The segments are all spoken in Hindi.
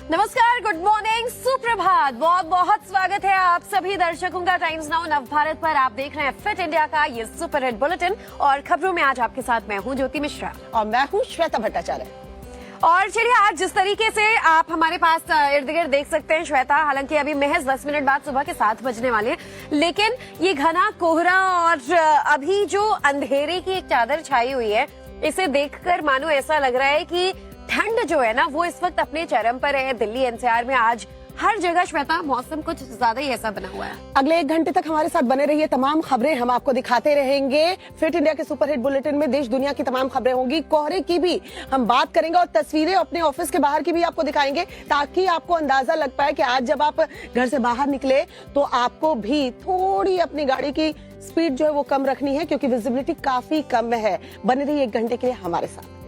नमस्कार, गुड मॉर्निंग, सुप्रभात, बहुत बहुत स्वागत है आप सभी दर्शकों का टाइम्स नाउ नवभारत पर। आप देख रहे हैं फिट इंडिया का ये सुपर हिट बुलेटिन और खबरों में आज आपके साथ मैं हूं ज्योति मिश्रा और मैं हूं श्वेता भट्टाचार्य। और चलिए आज जिस तरीके से आप हमारे पास इर्द गिर्द देख सकते हैं श्वेता, हालांकि अभी महज 10 मिनट बाद सुबह के 7 बजने वाले हैं, लेकिन ये घना कोहरा और अभी जो अंधेरे की एक चादर छाई हुई है, इसे देखकर मानो ऐसा लग रहा है कि ठंड जो है ना वो इस वक्त अपने चरम पर है। दिल्ली एनसीआर में आज हर जगह श्वेता मौसम कुछ ज्यादा ही ऐसा बना हुआ है। अगले 1 घंटे तक हमारे साथ बने रहिए, तमाम खबरें हम आपको दिखाते रहेंगे। फिट इंडिया के सुपर हिट बुलेटिन में देश दुनिया की तमाम खबरें होंगी, कोहरे की भी हम बात करेंगे और तस्वीरें अपने ऑफिस के बाहर की भी आपको दिखाएंगे, ताकि आपको अंदाजा लग पाए कि आज जब आप घर से बाहर निकले तो आपको भी थोड़ी अपनी गाड़ी की स्पीड जो है वो कम रखनी है, क्योंकि विजिबिलिटी काफी कम है। बने रहिए 1 घंटे के लिए हमारे साथ।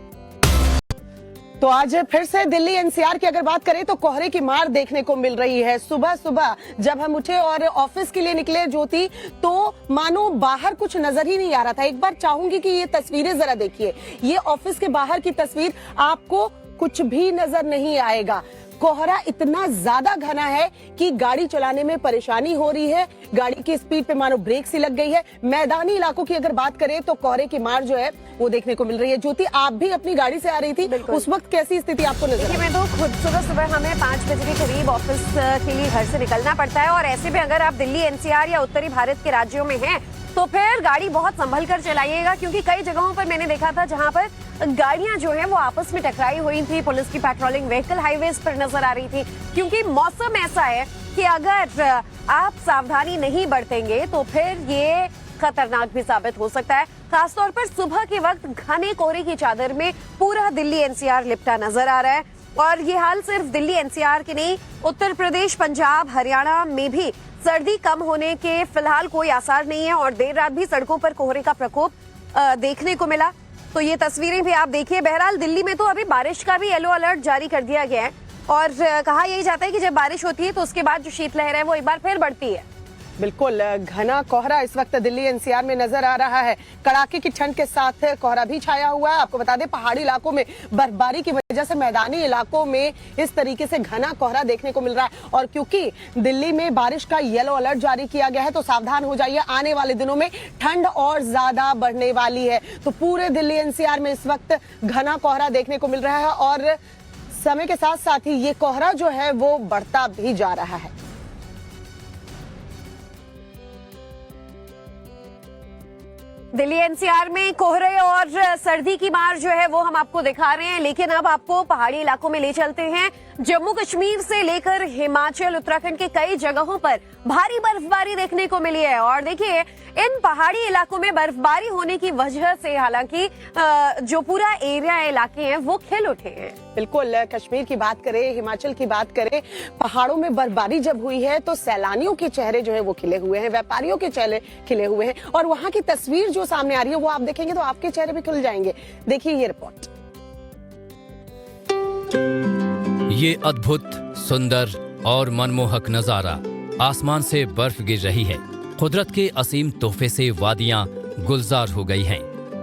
तो आज फिर से दिल्ली एनसीआर की अगर बात करें तो कोहरे की मार देखने को मिल रही है। सुबह सुबह जब हम उठे और ऑफिस के लिए निकले ज्योति, तो मानो बाहर कुछ नजर ही नहीं आ रहा था। एक बार चाहूंगी कि ये तस्वीरें जरा देखिए, ये ऑफिस के बाहर की तस्वीर, आपको कुछ भी नजर नहीं आएगा। कोहरा इतना ज्यादा घना है कि गाड़ी चलाने में परेशानी हो रही है, गाड़ी की स्पीड पे मानो ब्रेक सी लग गई है। मैदानी इलाकों की अगर बात करें तो कोहरे की मार जो है वो देखने को मिल रही है। ज्योति, आप भी अपनी गाड़ी से आ रही थी, उस वक्त कैसी स्थिति आपको नजर आई? मैं तो खुद सुबह हमें 5 बजे के करीब ऑफिस के लिए घर से निकलना पड़ता है, और ऐसे में अगर आप दिल्ली एनसीआर या उत्तरी भारत के राज्यों में हैं तो फिर गाड़ी बहुत संभल कर चलाइएगा, क्योंकि कई जगहों पर मैंने देखा था जहां पर गाड़ियां जो है वो आपस में टकराई हुई थी। पुलिस की पेट्रोलिंग व्हीकल हाईवेज पर नजर आ रही थी, क्योंकि मौसम ऐसा है कि अगर आप सावधानी नहीं बरतेंगे तो फिर ये खतरनाक भी साबित हो सकता है। खासतौर पर सुबह के वक्त घने कोहरे की चादर में पूरा दिल्ली एनसीआर लिपटा नजर आ रहा है, और ये हाल सिर्फ दिल्ली एनसीआर के नहीं, उत्तर प्रदेश, पंजाब, हरियाणा में भी सर्दी कम होने के फिलहाल कोई आसार नहीं है, और देर रात भी सड़कों पर कोहरे का प्रकोप देखने को मिला। तो ये तस्वीरें भी आप देखिए। बहरहाल दिल्ली में तो अभी बारिश का भी येलो अलर्ट जारी कर दिया गया है, और कहा यही जाता है कि जब बारिश होती है तो उसके बाद जो शीतलहर है वो एक बार फिर बढ़ती है। बिल्कुल, घना कोहरा इस वक्त दिल्ली एनसीआर में नजर आ रहा है। कड़ाके की ठंड के साथ कोहरा भी छाया हुआ है। आपको बता दें, पहाड़ी इलाकों में बर्फबारी की वजह से मैदानी इलाकों में इस तरीके से घना कोहरा देखने को मिल रहा है, और क्योंकि दिल्ली में बारिश का येलो अलर्ट जारी किया गया है तो सावधान हो जाइए, आने वाले दिनों में ठंड और ज्यादा बढ़ने वाली है। तो पूरे दिल्ली एनसीआर में इस वक्त घना कोहरा देखने को मिल रहा है, और समय के साथ साथ ही ये कोहरा जो है वो बढ़ता भी जा रहा है। दिल्ली एनसीआर में कोहरे और सर्दी की मार जो है वो हम आपको दिखा रहे हैं, लेकिन अब आपको पहाड़ी इलाकों में ले चलते हैं। जम्मू कश्मीर से लेकर हिमाचल, उत्तराखंड के कई जगहों पर भारी बर्फबारी देखने को मिली है, और देखिए इन पहाड़ी इलाकों में बर्फबारी होने की वजह से हालांकि जो पूरा एरिया इलाके हैं वो खिल उठे हैं। बिल्कुल, कश्मीर की बात करें, हिमाचल की बात करें, पहाड़ों में बर्फबारी जब हुई है तो सैलानियों के चेहरे जो है वो खिले हुए हैं, व्यापारियों के चेहरे खिले हुए हैं, और वहां की तस्वीर जो सामने आ रही है वो आप देखेंगे तो आपके चेहरे भी खिल जाएंगे। देखिए ये रिपोर्ट। ये अद्भुत, सुंदर और मनमोहक नजारा, आसमान से बर्फ गिर रही है। कुदरत के असीम तोहफे से वादियां गुलजार हो गई हैं।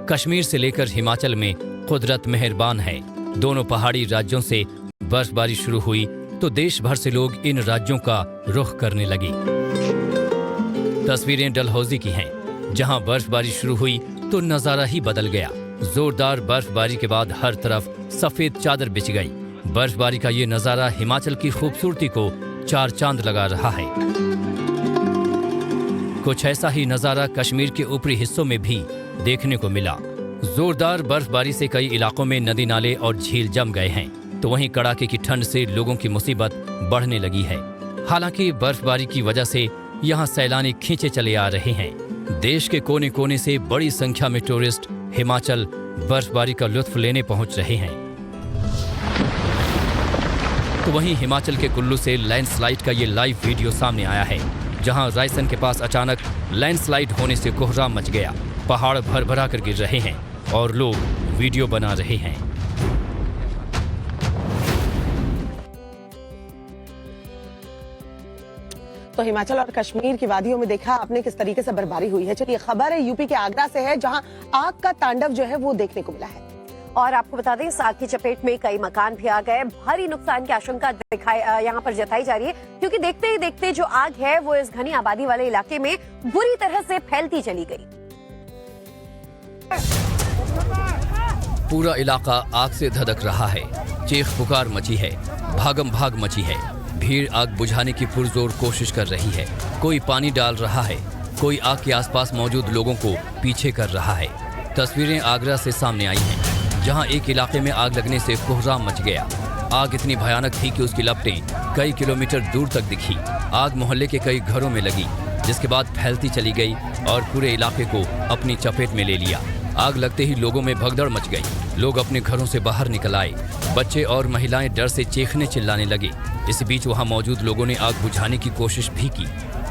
कश्मीर से लेकर हिमाचल में कुदरत मेहरबान है। दोनों पहाड़ी राज्यों से बर्फबारी शुरू हुई तो देश भर से लोग इन राज्यों का रुख करने लगे। तस्वीरें डलहौजी की हैं, जहां बर्फबारी शुरू हुई तो नजारा ही बदल गया। जोरदार बर्फबारी के बाद हर तरफ सफेद चादर बिछ गई। बर्फबारी का ये नजारा हिमाचल की खूबसूरती को 4 चांद लगा रहा है। कुछ ऐसा ही नजारा कश्मीर के ऊपरी हिस्सों में भी देखने को मिला। जोरदार बर्फबारी से कई इलाकों में नदी नाले और झील जम गए हैं, तो वहीं कड़ाके की ठंड से लोगों की मुसीबत बढ़ने लगी है। हालांकि बर्फबारी की वजह से यहाँ सैलानी खींचे चले आ रहे हैं। देश के कोने कोने से बड़ी संख्या में टूरिस्ट हिमाचल बर्फबारी का लुत्फ लेने पहुंच रहे हैं। तो वहीं हिमाचल के कुल्लू से लैंडस्लाइड का ये लाइव वीडियो सामने आया है, जहां रायसन के पास अचानक लैंडस्लाइड होने से कोहराम मच गया। पहाड़ भर-भरा कर गिर रहे हैं और लोग वीडियो बना रहे हैं। तो हिमाचल और कश्मीर की वादियों में देखा आपने किस तरीके से बर्फबारी हुई है। चलिए खबर है यूपी के आगरा से है, जहां आग का तांडव जो है वो देखने को मिला है। और आपको बता दें इस आग की चपेट में कई मकान भी आ गए। भारी नुकसान की आशंका यहाँ पर जताई जा रही है, क्योंकि देखते ही देखते जो आग है वो इस घनी आबादी वाले इलाके में बुरी तरह से फैलती चली गई। पूरा इलाका आग से धधक रहा है। चीख पुकार मची है, भागम भाग मची है। भीड़ आग बुझाने की पुरजोर कोशिश कर रही है। कोई पानी डाल रहा है, कोई आग के आसपास मौजूद लोगों को पीछे कर रहा है। तस्वीरें आगरा से सामने आई हैं, जहां एक इलाके में आग लगने से कोहराम मच गया। आग इतनी भयानक थी कि उसकी लपटें कई किलोमीटर दूर तक दिखी। आग मोहल्ले के कई घरों में लगी, जिसके बाद फैलती चली गई और पूरे इलाके को अपनी चपेट में ले लिया। आग लगते ही लोगों में भगदड़ मच गई। लोग अपने घरों से बाहर निकल आए। बच्चे और महिलाएं डर से चीखने चिल्लाने लगे। इस बीच वहां मौजूद लोगों ने आग बुझाने की कोशिश भी की,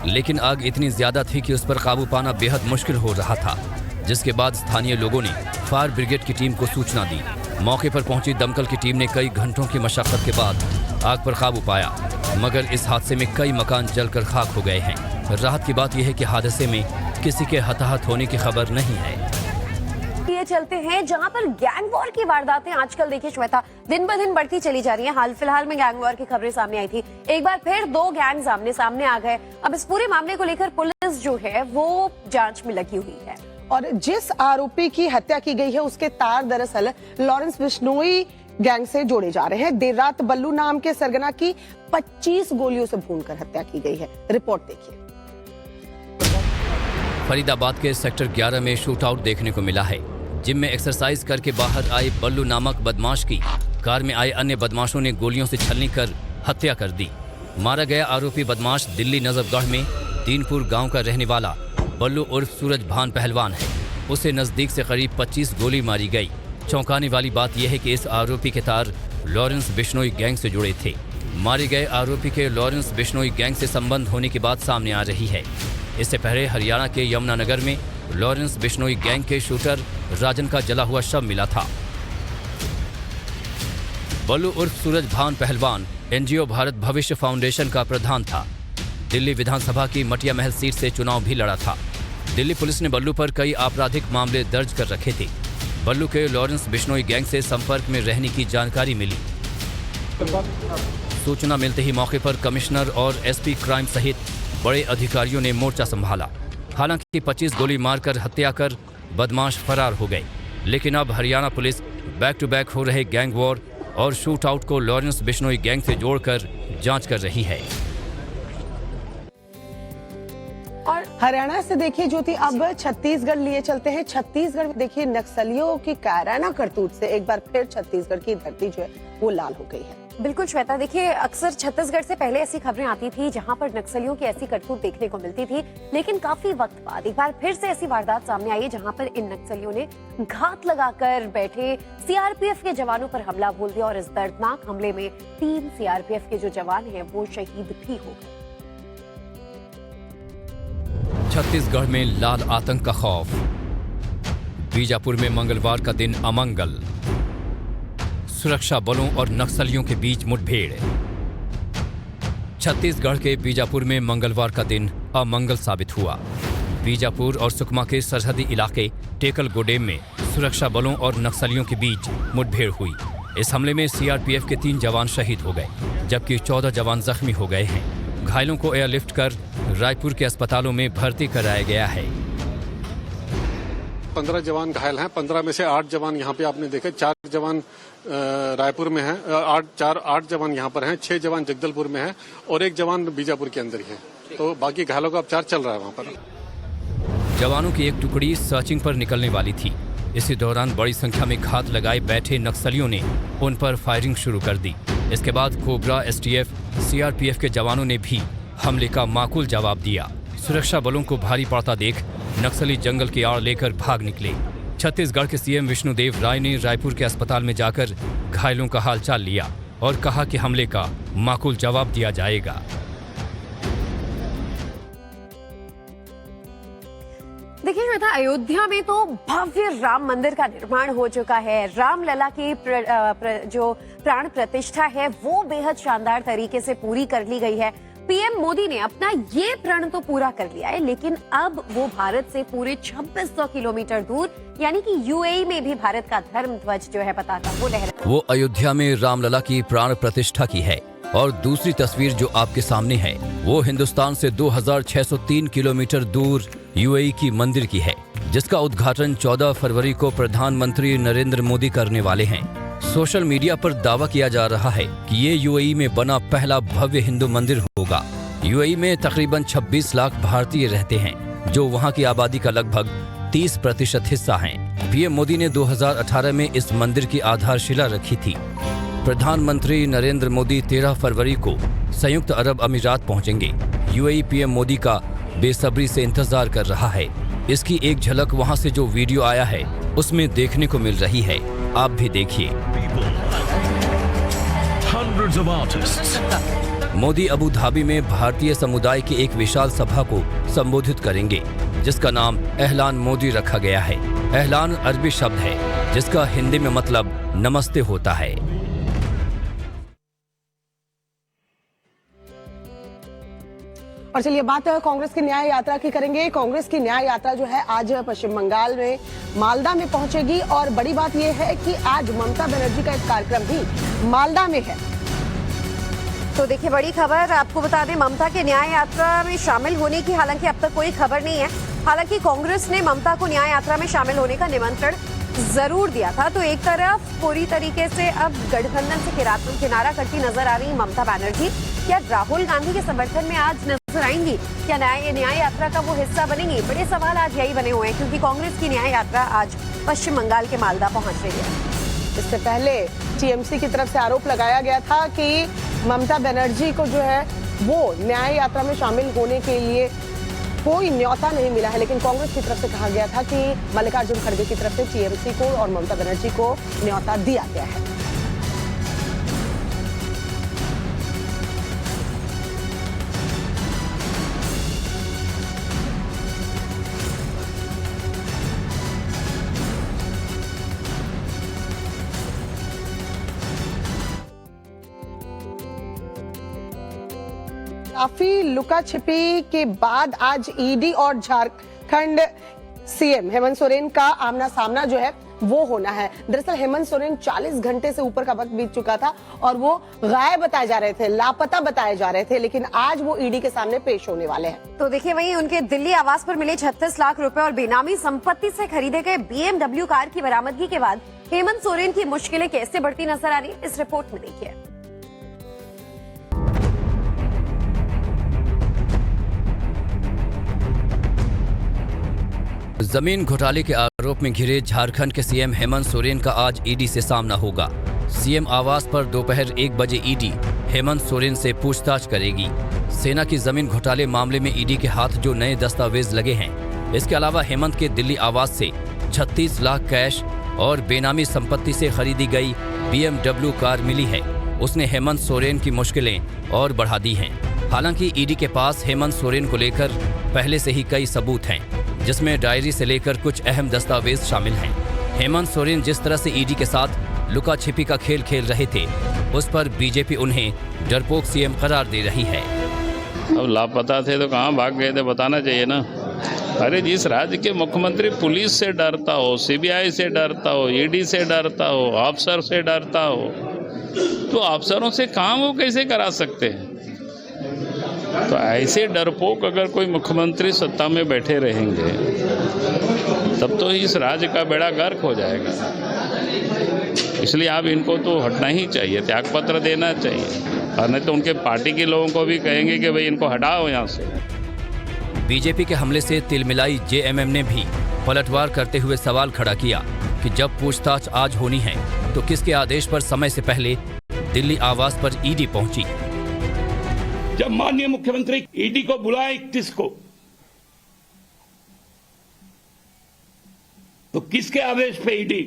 लेकिन आग इतनी ज्यादा थी कि उस पर काबू पाना बेहद मुश्किल हो रहा था, जिसके बाद स्थानीय लोगों ने फायर ब्रिगेड की टीम को सूचना दी। मौके पर पहुंची दमकल की टीम ने कई घंटों की मशक्कत के बाद आग पर काबू पाया, मगर इस हादसे में कई मकान जलकर खाक हो गए हैं। राहत की बात यह है कि हादसे में किसी के हताहत होने की खबर नहीं है। ये चलते हैं जहां पर गैंग वॉर की वारदातें आजकल देखिए श्वेता दिन ब दिन बढ़ती चली जा रही हैं। हाल फिलहाल में गैंग वॉर की खबरें सामने आई थी, एक बार फिर 2 गैंग सामने आ गए। अब इस पूरे मामले को लेकर पुलिस जो है वो जांच में लगी हुई है। और जिस आरोपी की हत्या की गई है उसके तार दरअसल लॉरेंस बिश्नोई गैंग से जोड़े जा रहे हैं। देर रात बल्लू नाम के सरगना की 25 गोलियों से भूनकर हत्या की गई है। रिपोर्ट देखिए। फरीदाबाद के सेक्टर 11 में शूट आउट देखने को मिला है। जिम में एक्सरसाइज करके बाहर आए बल्लू नामक बदमाश की कार में आए अन्य बदमाशों ने गोलियों से छलनी कर हत्या कर दी। मारा गया आरोपी बदमाश दिल्ली नजफगढ़ में दीनपुर गांव का रहने वाला बल्लू उर्फ सूरज भान पहलवान है। उसे नजदीक से करीब 25 गोली मारी गई। चौंकाने वाली बात यह है कि इस आरोपी के तार लॉरेंस बिश्नोई गैंग से जुड़े थे। मारे गए आरोपी के लॉरेंस बिश्नोई गैंग से संबंध होने की बात सामने आ रही है। इससे पहले हरियाणा के यमुनानगर में लॉरेंस बिश्नोई गैंग के शूटर राजन का जला हुआ शव मिला था। बल्लू उर्फ सूरज भान पहलवान एनजीओ भारत भविष्य फाउंडेशन का प्रधान था। दिल्ली विधानसभा की मटिया महल सीट से चुनाव भी लड़ा था। दिल्ली पुलिस ने बल्लू पर कई आपराधिक मामले दर्ज कर रखे थे। बल्लू के लॉरेंस बिश्नोई गैंग से संपर्क में रहने की जानकारी मिली। सूचना मिलते ही मौके पर कमिश्नर और एसपी क्राइम सहित बड़े अधिकारियों ने मोर्चा संभाला। हालांकि 25 गोली मारकर हत्या कर बदमाश फरार हो गए, लेकिन अब Haryana police back to back हो रहे गैंग वॉर और शूट आउट को लॉरेंस बिश्नोई गैंग से जोड़कर जांच कर रही है। और हरियाणा से देखिए ज्योति, अब छत्तीसगढ़ लिए चलते हैं। छत्तीसगढ़ में देखिए नक्सलियों की कायराना करतूत से एक बार फिर छत्तीसगढ़ की धरती जो है वो लाल हो गई है। बिल्कुल श्वेता, देखिए अक्सर छत्तीसगढ़ से पहले ऐसी खबरें आती थी जहां पर नक्सलियों की ऐसी करतूत देखने को मिलती थी, लेकिन काफी वक्त बाद एक बार फिर से ऐसी वारदात सामने आई है जहां पर इन नक्सलियों ने घात लगाकर बैठे सीआरपीएफ के जवानों पर हमला बोल दिया और इस दर्दनाक हमले में 3 सीआरपीएफ के जो जवान हैं वो शहीद भी हो गए। छत्तीसगढ़ में लाल आतंक का खौफ। बीजापुर में मंगलवार का दिन अमंगल। सुरक्षा बलों और नक्सलियों के बीच मुठभेड़। छत्तीसगढ़ के बीजापुर में मंगलवार का दिन अमंगल साबित हुआ। बीजापुर और सुकमा के सरहदी इलाके टेकल गोडेम में सुरक्षा बलों और नक्सलियों के बीच मुठभेड़ हुई। इस हमले में सीआरपीएफ के 3 जवान शहीद हो गए, जबकि 14 जवान जख्मी हो गए हैं। घायलों को एयरलिफ्ट कर रायपुर के अस्पतालों में भर्ती कराया गया है। 15 जवान घायल हैं। 15 में से 8 जवान यहाँ पे आपने देखे, 4 जवान रायपुर में हैं, 8 जवान यहाँ पर हैं, 6 जवान जगदलपुर में हैं और 1 जवान बीजापुर के अंदर ही है। तो बाकी घायलों का उपचार चल रहा है वहाँ पर। जवानों की एक टुकड़ी सर्चिंग पर निकलने वाली थी। इसी दौरान बड़ी संख्या में घात लगाए बैठे नक्सलियों ने उन पर फायरिंग शुरू कर दी। इसके बाद कोबरा, एसटीएफ, सीआरपीएफ के जवानों ने भी हमले का माकूल जवाब दिया। सुरक्षा बलों को भारी पड़ता देख नक्सली जंगल की आड़ लेकर भाग निकले। छत्तीसगढ़ के सीएम विष्णुदेव राय ने रायपुर के अस्पताल में जाकर घायलों का हालचाल लिया और कहा कि हमले का माकूल जवाब दिया जाएगा। देखिए श्वेता, अयोध्या में तो भव्य राम मंदिर का निर्माण हो चुका है। रामलला की जो प्राण प्रतिष्ठा है वो बेहद शानदार तरीके से पूरी कर ली गई है। पीएम मोदी ने अपना ये प्रण तो पूरा कर लिया है, लेकिन अब वो भारत से पूरे 2600 किलोमीटर दूर यानी कि यूएई में भी भारत का धर्म ध्वज जो है पताका वो लहरा। वो अयोध्या में रामलला की प्राण प्रतिष्ठा की है और दूसरी तस्वीर जो आपके सामने है वो हिंदुस्तान से 2603 किलोमीटर दूर यूएई की मंदिर की है, जिसका उद्घाटन 14 फरवरी को प्रधानमंत्री नरेंद्र मोदी करने वाले हैं। सोशल मीडिया पर दावा किया जा रहा है कि ये यूएई में बना पहला भव्य हिंदू मंदिर होगा। यूएई में तकरीबन 26 लाख भारतीय रहते हैं, जो वहां की आबादी का लगभग 30% हिस्सा हैं। पीएम मोदी ने 2018 में इस मंदिर की आधारशिला रखी थी। प्रधानमंत्री नरेंद्र मोदी 13 फरवरी को संयुक्त अरब अमीरात पहुंचेंगे। यूएई पीएम मोदी का बेसब्री से इंतजार कर रहा है। इसकी एक झलक वहां से जो वीडियो आया है उसमें देखने को मिल रही है, आप भी देखिए। मोदी अबू धाबी में भारतीय समुदाय की एक विशाल सभा को संबोधित करेंगे, जिसका नाम एहलान मोदी रखा गया है। एहलान अरबी शब्द है जिसका हिंदी में मतलब नमस्ते होता है। और चलिए बात कांग्रेस की न्याय यात्रा की करेंगे। कांग्रेस की न्याय यात्रा जो है आज पश्चिम बंगाल में मालदा में पहुंचेगी और बड़ी बात यह है कि आज ममता बनर्जी का एक कार्यक्रम भी मालदा में है। तो देखिए बड़ी खबर आपको बता दें, ममता के न्याय यात्रा में शामिल होने की हालांकि अब तक कोई खबर नहीं है। हालांकि कांग्रेस ने ममता को न्याय यात्रा में शामिल होने का निमंत्रण जरूर दिया था। तो एक तरफ पूरी तरीके से अब गठबंधन से किनारा करती नजर आ रही ममता बनर्जी, क्या राहुल गांधी के समर्थन में आज नजर आएंगी, क्या न्याय यात्रा का वो हिस्सा बनेंगी? बड़े सवाल आज यही बने हुए हैं, क्योंकि कांग्रेस की न्याय यात्रा आज पश्चिम बंगाल के मालदा पहुंच रही है। इससे पहले टीएमसी की तरफ से आरोप लगाया गया था कि ममता बनर्जी को जो है वो न्याय यात्रा में शामिल होने के लिए कोई न्योता नहीं मिला है, लेकिन कांग्रेस की तरफ से कहा गया था कि मल्लिकार्जुन खड़गे की तरफ से टीएमसी को और ममता बनर्जी को न्योता दिया गया है। काफी लुका छिपी के बाद आज ईडी और झारखंड सीएम हेमंत सोरेन का आमना सामना जो है वो होना है। दरअसल हेमंत सोरेन 40 घंटे से ऊपर का वक्त बीत चुका था और वो गायब बताए जा रहे थे, लापता बताए जा रहे थे, लेकिन आज वो ईडी के सामने पेश होने वाले हैं। तो देखिए वहीं उनके दिल्ली आवास पर मिले 36 लाख रुपए और बेनामी संपत्ति से खरीदे गए BMW कार की बरामदगी के बाद हेमंत सोरेन की मुश्किलें कैसे बढ़ती नजर आ रही है, इस रिपोर्ट में देखिए। जमीन घोटाले के आरोप में घिरे झारखंड के सीएम हेमंत सोरेन का आज ईडी से सामना होगा। सीएम आवास पर दोपहर 1 बजे ईडी हेमंत सोरेन से पूछताछ करेगी। सेना की जमीन घोटाले मामले में ईडी के हाथ जो नए दस्तावेज लगे हैं, इसके अलावा हेमंत के दिल्ली आवास से 36 लाख कैश और बेनामी संपत्ति से खरीदी गई BMW कार मिली है। उसने हेमंत सोरेन की मुश्किलें और बढ़ा दी हैं। हालांकि ईडी के पास हेमंत सोरेन को लेकर पहले से ही कई सबूत हैं, जिसमें डायरी से लेकर कुछ अहम दस्तावेज शामिल हैं। हेमंत सोरेन जिस तरह से ईडी के साथ लुका छिपी का खेल खेल रहे थे, उस पर बीजेपी उन्हें डरपोक सीएम करार दे रही है। अब लापता थे तो कहाँ भाग गए थे, बताना चाहिए ना। अरे जिस राज्य के मुख्यमंत्री पुलिस से डरता हो, सीबीआई से डरता हो, ईडी से डरता हो, अफसर से डरता हो, तो अफसरों से काम वो कैसे करा सकते हैं? तो ऐसे डरपोक अगर कोई मुख्यमंत्री सत्ता में बैठे रहेंगे तब तो इस राज्य का बेड़ा गर्क हो जाएगा। इसलिए अब इनको तो हटना ही चाहिए, त्यागपत्र देना चाहिए, और नहीं तो उनके पार्टी के लोगों को भी कहेंगे कि भाई इनको हटाओ यहाँ से। बीजेपी के हमले से तिलमिलाई जेएमएम ने भी पलटवार करते हुए सवाल खड़ा किया कि जब पूछताछ आज होनी है तो किसके आदेश पर समय से पहले दिल्ली आवास पर ईडी पहुंची। जब माननीय मुख्यमंत्री ईडी को बुलाए 31 को, तो किसके आदेश पे ईडी?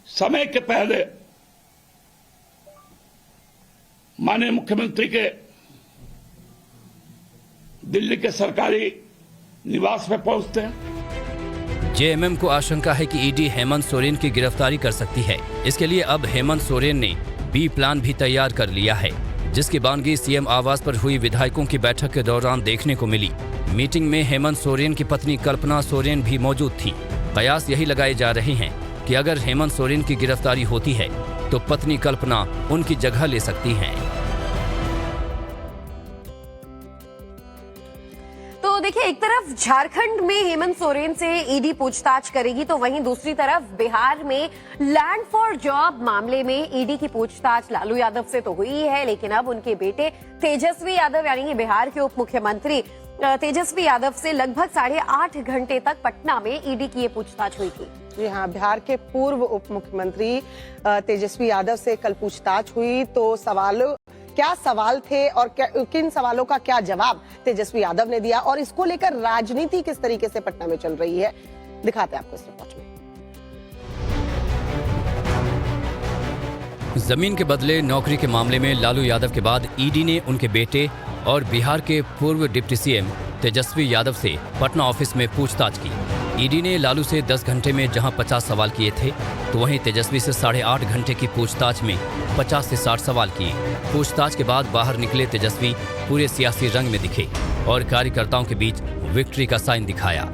समय के पहले माननीय मुख्यमंत्री के दिल्ली के सरकारी निवास में पहुंचते हैं। जेएमएम को आशंका है कि ईडी हेमंत सोरेन की गिरफ्तारी कर सकती है। इसके लिए अब हेमंत सोरेन ने बी प्लान भी तैयार कर लिया है, जिसकी बानगी सीएम आवास पर हुई विधायकों की बैठक के दौरान देखने को मिली। मीटिंग में हेमंत सोरेन की पत्नी कल्पना सोरेन भी मौजूद थी। कयास यही लगाए जा रहे हैं कि अगर हेमंत सोरेन की गिरफ्तारी होती है तो पत्नी कल्पना उनकी जगह ले सकती हैं। तो देखिए, एक तरफ झारखंड में हेमंत सोरेन से ईडी पूछताछ करेगी, तो वहीं दूसरी तरफ बिहार में लैंड फॉर जॉब मामले में ईडी की पूछताछ लालू यादव से तो हुई है, लेकिन अब उनके बेटे तेजस्वी यादव यानी कि बिहार के उप मुख्यमंत्री तेजस्वी यादव से लगभग 8.5 घंटे तक पटना में ईडी की ये पूछताछ हुई थी। जी हाँ, बिहार के पूर्व उप मुख्यमंत्री तेजस्वी यादव से कल पूछताछ हुई। तो क्या सवाल थे और किन सवालों का क्या जवाब तेजस्वी यादव ने दिया और इसको लेकर राजनीति किस तरीके से पटना में चल रही है, दिखाते हैं आपको इस रिपोर्ट में। जमीन के बदले नौकरी के मामले में लालू यादव के बाद ईडी ने उनके बेटे और बिहार के पूर्व डिप्टी सीएम तेजस्वी यादव से पटना ऑफिस में पूछताछ की। ईडी ने लालू से 10 घंटे में जहां 50 सवाल किए थे, तो वहीं तेजस्वी से 8.5 घंटे की पूछताछ में 50 से 60 सवाल किए। पूछताछ के बाद बाहर निकले तेजस्वी पूरे सियासी रंग में दिखे और कार्यकर्ताओं के बीच विक्ट्री का साइन दिखाया।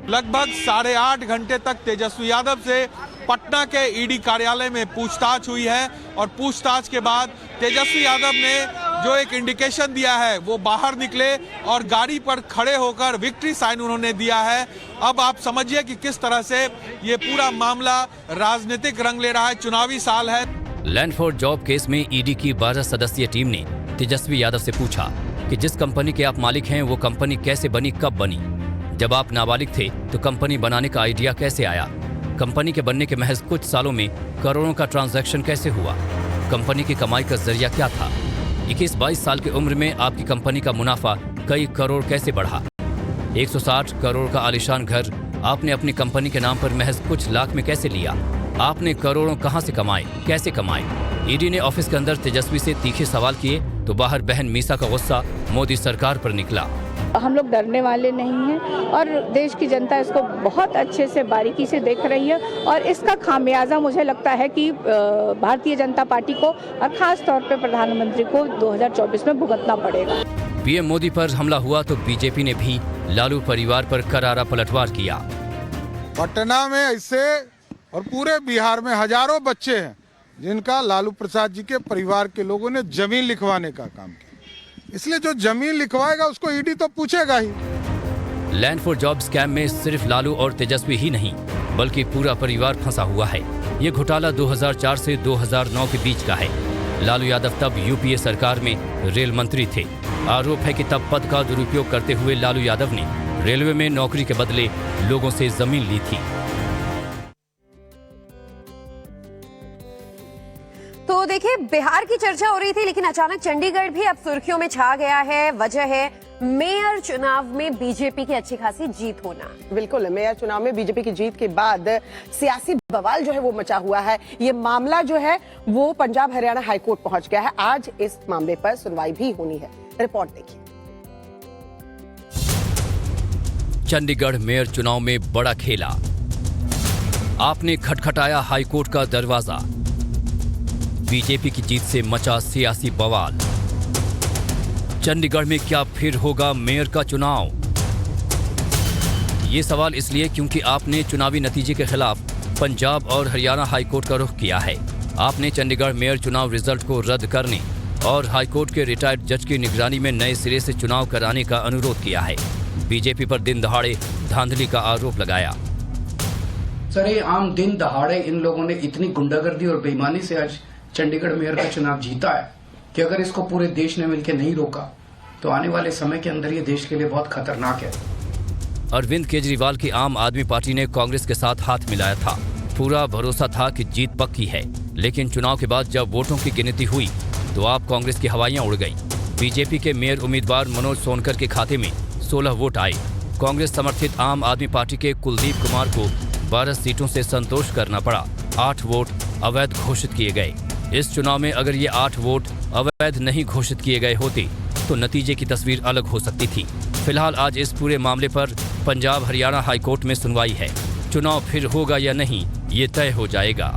लगभग 8.5 घंटे तक तेजस्वी यादव से पटना के ईडी कार्यालय में पूछताछ हुई है और पूछताछ के बाद तेजस्वी यादव ने जो एक इंडिकेशन दिया है वो बाहर निकले और गाड़ी पर खड़े होकर विक्ट्री साइन उन्होंने दिया है। अब आप समझिए कि किस तरह से ये पूरा मामला राजनीतिक रंग ले रहा है, चुनावी साल है। लैंड फॉर जॉब केस में ईडी की 12 सदस्यीय टीम ने तेजस्वी यादव से पूछा कि जिस कंपनी के आप मालिक हैं वो कंपनी कैसे बनी, कब बनी? जब आप नाबालिग थे तो कंपनी बनाने का आइडिया कैसे आया? कंपनी के बनने के महज कुछ सालों में करोड़ों का ट्रांजैक्शन कैसे हुआ? कंपनी की कमाई का जरिया क्या था? 21-22 साल की उम्र में आपकी कंपनी का मुनाफा कई करोड़ कैसे बढ़ा? 160 करोड़ का आलीशान घर आपने अपनी कंपनी के नाम पर महज कुछ लाख में कैसे लिया? आपने करोड़ों कहां से कमाए, कैसे कमाए? ईडी ने ऑफिस के अंदर तेजस्वी से तीखे सवाल किए तो बाहर बहन मीसा का गुस्सा मोदी सरकार पर निकला। हम लोग डरने वाले नहीं हैं और देश की जनता इसको बहुत अच्छे से बारीकी से देख रही है और इसका खामियाजा मुझे लगता है कि भारतीय जनता पार्टी को और खास तौर पे प्रधानमंत्री को 2024 में भुगतना पड़ेगा। पीएम मोदी पर हमला हुआ तो बीजेपी ने भी लालू परिवार पर करारा पलटवार किया। पटना में ऐसे और पूरे बिहार में हजारों बच्चे हैं जिनका लालू प्रसाद जी के परिवार के लोगों ने जमीन लिखवाने का काम किया, इसलिए जो जमीन लिखवाएगा उसको ईडी तो पूछेगा ही। लैंड फॉर जॉब स्कैम में सिर्फ लालू और तेजस्वी ही नहीं बल्कि पूरा परिवार फंसा हुआ है। ये घोटाला 2004 से 2009 के बीच का है। लालू यादव तब यूपीए सरकार में रेल मंत्री थे। आरोप है कि तब पद का दुरुपयोग करते हुए लालू यादव ने रेलवे में नौकरी के बदले लोगों से जमीन ली थी। तो देखिए, बिहार की चर्चा हो रही थी लेकिन अचानक चंडीगढ़ भी अब सुर्खियों में छा गया है। वजह है मेयर चुनाव में बीजेपी की अच्छी खासी जीत होना। बिल्कुल, मेयर चुनाव में बीजेपी की जीत के बाद सियासी बवाल जो है वो मचा हुआ है। ये मामला जो है वो पंजाब हरियाणा हाईकोर्ट पहुंच गया है। आज इस मामले पर सुनवाई भी होनी है। रिपोर्ट देखिए। चंडीगढ़ मेयर चुनाव में बड़ा खेला। आपने खटखटाया हाईकोर्ट का दरवाजा। बीजेपी की जीत से मचा सियासी बवाल। चंडीगढ़ में क्या फिर होगा मेयर का चुनाव? ये सवाल इसलिए क्योंकि आपने चुनावी नतीजे के खिलाफ पंजाब और हरियाणा हाईकोर्ट का रुख किया है। आपने चंडीगढ़ मेयर चुनाव रिजल्ट को रद्द करने और हाईकोर्ट के रिटायर्ड जज की निगरानी में नए सिरे से चुनाव कराने का अनुरोध किया है। बीजेपी पर दिन दहाड़े धांधली का आरोप लगाया। सर, ये आम दिन दहाड़े इन लोगों ने इतनी गुंडागर्दी और बेईमानी से आज चंडीगढ़ मेयर का चुनाव जीता है कि अगर इसको पूरे देश ने मिलकर नहीं रोका तो आने वाले समय के अंदर ये देश के लिए बहुत खतरनाक है। अरविंद केजरीवाल की आम आदमी पार्टी ने कांग्रेस के साथ हाथ मिलाया था। पूरा भरोसा था कि जीत पक्की है, लेकिन चुनाव के बाद जब वोटों की गिनती हुई तो आप कांग्रेस की हवाइयां उड़ गईं। बीजेपी के मेयर उम्मीदवार मनोज सोनकर के खाते में 16 वोट आए। कांग्रेस समर्थित आम आदमी पार्टी के कुलदीप कुमार को 12 सीटों से संतोष करना पड़ा। 8 वोट अवैध घोषित किए गए। इस चुनाव में अगर ये 8 वोट अवैध नहीं घोषित किए गए होते तो नतीजे की तस्वीर अलग हो सकती थी। फिलहाल आज इस पूरे मामले पर पंजाब हरियाणा हाईकोर्ट में सुनवाई है। चुनाव फिर होगा या नहीं, ये तय हो जाएगा।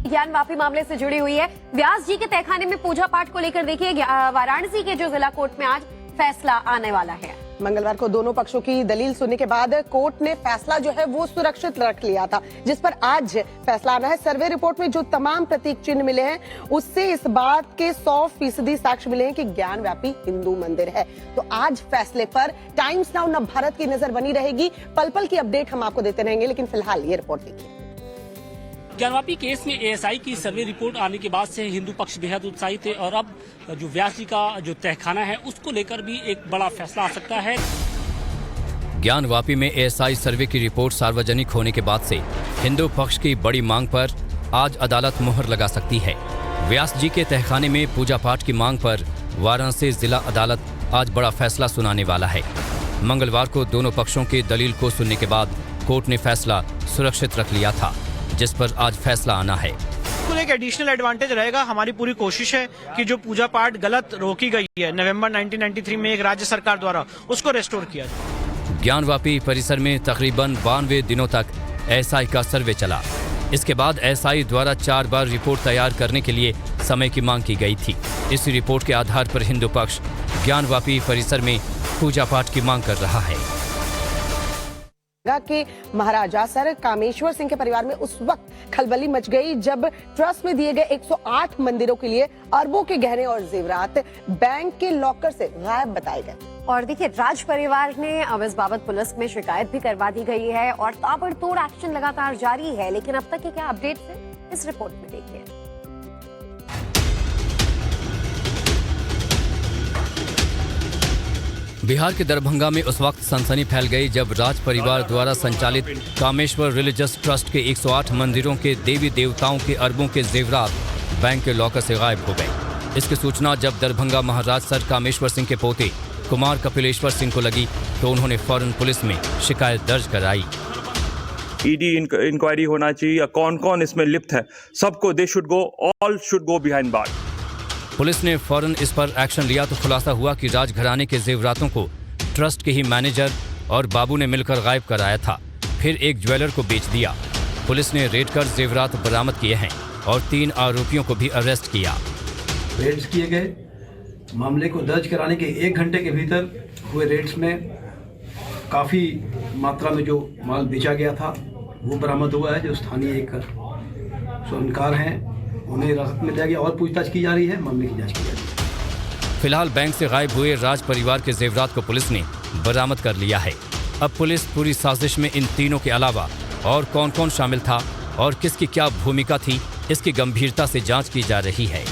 ज्ञान वापी मामले से जुड़ी हुई है। व्यास जी के तहखाने में पूजा पाठ को लेकर देखिए वाराणसी के जो जिला कोर्ट में आज फैसला आने वाला है। मंगलवार को दोनों पक्षों की दलील सुनने के बाद कोर्ट ने फैसला जो है वो सुरक्षित रख लिया था, जिस पर आज फैसला आना है। सर्वे रिपोर्ट में जो तमाम प्रतीक चिन्ह मिले हैं उससे इस बात के 100% साक्ष्य मिले हैं कि ज्ञानव्यापी हिंदू मंदिर है। तो आज फैसले पर टाइम्स नाउ नव भारत की नजर बनी रहेगी। पल पल की अपडेट हम आपको देते रहेंगे, लेकिन फिलहाल ये रिपोर्ट देखिए। ज्ञानवापी केस में एएसआई की सर्वे रिपोर्ट आने के बाद से हिंदू पक्ष बेहद उत्साहित है और अब जो व्यास जी का जो तहखाना है उसको लेकर भी एक बड़ा फैसला आ सकता है। ज्ञानवापी में एएसआई सर्वे की रिपोर्ट सार्वजनिक होने के बाद से हिंदू पक्ष की बड़ी मांग पर आज अदालत मुहर लगा सकती है। व्यास जी के तहखाने में पूजा पाठ की मांग पर वाराणसी जिला अदालत आज बड़ा फैसला सुनाने वाला है। मंगलवार को दोनों पक्षों के दलील को सुनने के बाद कोर्ट ने फैसला सुरक्षित रख लिया था, जिस पर आज फैसला आना है। एक एडिशनल एडवांटेज रहेगा। हमारी पूरी कोशिश है कि जो पूजा पाठ गलत रोकी गई है नवंबर 1993 में एक राज्य सरकार द्वारा, उसको रेस्टोर किया जाए। ज्ञानवापी परिसर में तकरीबन 92 दिनों तक एएसआई का सर्वे चला। इसके बाद एएसआई द्वारा 4 बार रिपोर्ट तैयार करने के लिए समय की मांग की गई थी। इस रिपोर्ट के आधार पर हिंदू पक्ष ज्ञानवापी परिसर में पूजा पाठ की मांग कर रहा है। के महाराजा सर कामेश्वर सिंह के परिवार में उस वक्त खलबली मच गई जब ट्रस्ट में दिए गए 108 मंदिरों के लिए अरबों के गहने और जेवरात बैंक के लॉकर से गायब बताए गए। और देखिए राज परिवार ने अब इस बाबत पुलिस में शिकायत भी करवा दी गई है और ताबड़तोड़ एक्शन लगातार जारी है। लेकिन अब तक के क्या अपडेट्स है इस रिपोर्ट में देखिए। बिहार के दरभंगा में उस वक्त सनसनी फैल गई जब राज परिवार द्वारा संचालित कामेश्वर रिलीजियस ट्रस्ट के 108 मंदिरों के देवी देवताओं के अरबों के जेवरात बैंक के लॉकर से गायब हो गए। इसकी सूचना जब दरभंगा महाराज सर कामेश्वर सिंह के पोते कुमार कपिलेश्वर सिंह को लगी तो उन्होंने फौरन पुलिस में शिकायत दर्ज कराई। ईडी इंक्वायरी होना चाहिए, कौन कौन इसमें लिप्त है, सबको they should go, all should go behind bar. Police ने फौरन इस पर एक्शन लिया तो खुलासा हुआ कि राजघराने के जेवरातों को ट्रस्ट के ही मैनेजर और बाबू ने मिलकर गायब कराया था, फिर एक ज्वेलर को बेच दिया। पुलिस ने रेड कर जेवरात बरामद किए हैं और 3 आरोपियों को भी अरेस्ट किया। रेड्स किए गए, मामले को दर्ज कराने के 1 घंटे के भीतर हुए रेड्स में काफ़ी मात्रा में जो माल बेचा गया था वो बरामद हुआ है। जो स्थानीय एक स्वर्णकार हैं उन्हें हिरासत में लिया गया और पूछताछ की जा रही है, मामले की जांच की जा रही है। फिलहाल बैंक से गायब हुए राज परिवार के जेवरात को पुलिस ने बरामद कर लिया है। अब पुलिस पूरी साजिश में इन तीनों के अलावा और कौन कौन शामिल था और किसकी क्या भूमिका थी, इसकी गंभीरता से जांच की जा रही है।